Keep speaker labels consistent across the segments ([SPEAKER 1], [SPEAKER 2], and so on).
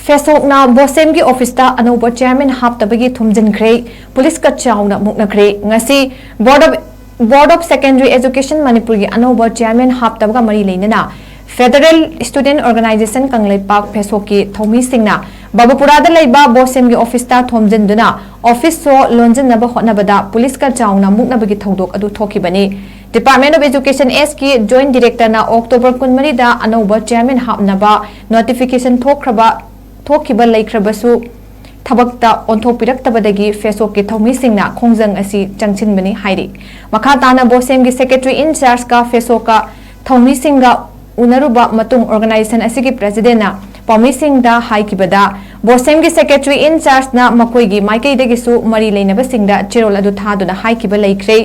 [SPEAKER 1] फेसोकना बोसेम की ऑफिस अनौब चेयरमैन हापतबगी थुमजिनख्रे पुलिस का चाउना मुक्नख्रे ngasi board of secondary education Manipur की अनौब चेयरमैन हापतबगा मरी लेना फेडरल स्टूडेंट ऑर्गेनाइजेशन कंगलेपाक फेसोक की थौमी सिंगना बाबुपुरादा लेबा बोसेम की ऑफिस थोमजिनदुना ऑफिस सो लोंजनब होटनबदा पुलिस का चाउना मुक्नबगी थौदोक अदु थोखिबनी डिपार्टमेंट ऑफ एजुकेशन एस की जॉइंट डायरेक्टर ना अक्टोबर 19 अनौब चेयरमैन हापनबा नोटिफिकेशन थोखिबा लेख्रबसु थबक्ता ओंथोपिरक्तबदगी फेसोक के थौमीसिंगना खोंजंग असि चंगचिनबनी हाइरि मखा ताना बोसेम की सेक्रेटरी इंचार्ज का फेसोक का थौमीसिंगा उनरुबा मतुंग ऑर्गेनाइजेशन असि की प्रेसिडेंट ना पौमीसिंगदा हाइकिबदा बोसेम की सेक्रेटरी इंचार्ज ना मकोइगी माइकैदगिसु मरी लेनबसिंगदा चिरोल अदु थादुना हाइकिबा लेख्रे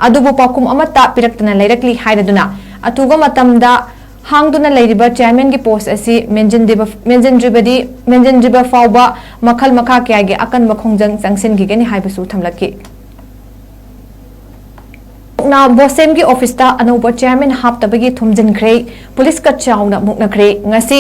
[SPEAKER 1] अदुबु पाकुम अमता पिरक्तना लेरक्ली हाइरदुना अतुबा मतमदा हांगदुना लेरिबा चेयरमैन की पोस्ट असी मेंजनद्रिबा फाउबा मखल मखा क्यागे अकन मखोंजंग चंगसिनगिगनि हाइबसु थमलकी ना बोसेम की ऑफिस अनौब चेयरमैन हापतबगी थुमजिनख्रे पुलिस का चाउना मुक्नख्रे ngasi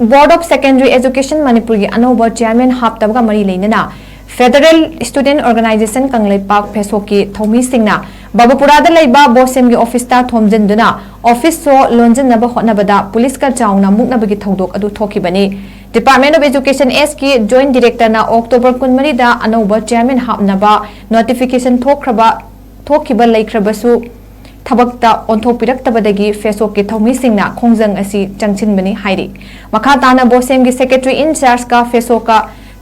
[SPEAKER 1] board of secondary education Manipur की अनौब चेयरमैन हापतबगा मरी लेना फेडरल स्टूडेंट ऑर्गेनाइजेशन कंगलेपाक फेसोक की थौमी सिंगना बाबुपुरादा लेबा बोसेम की ऑफिस थोमजिनदुना ऑफिस सो लोंजनब होटनबदा पुलिस का चाउना मुक्नबगी थौदोक अदु थोखिबनी डिपार्टमेंट ऑफ एजुकेशन एस की जॉइंट डायरेक्टर ना अक्टोबर 19 अनौब चेयरमैन हापनबा नोटिफिकेशन थोखिबा लेख्रबसु थबक्ता ओंथोपिरक्तबदगी फेसोक के थौमीसिंगना खोंजंग असि चंगचिनबनी हाइरि मखा ताना बोसेम की सेक्रेटरी इंचार्ज का फेसोक का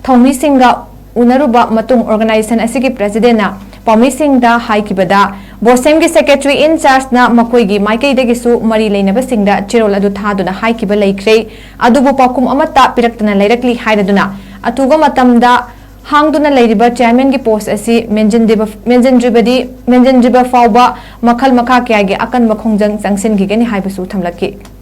[SPEAKER 1] थौमीसिंगा उनरुबा मतुंग ऑर्गेनाइजेशन असि की प्रेसिडेंट ना पौमीसिंगदा हाइकिबदा बोसेम की सेक्रेटरी इंचार्ज ना मकोइगी माइकैदगिसु मरी लेनबसिंगदा चिरोल अदु थादुना हाइकिबा लेख्रे अदुबु पाकुम अमता पिरक्तना लेरक्ली हाइरदुना अतुबा मतमदा हांगदुना लेरिबा चेयरमैन की पोस्ट असी मेंजनद्रिबा फाउबा मखल मखा क्यागे अकन मखोंजंग चंगसिनगिगनि हाइबसु थमलकी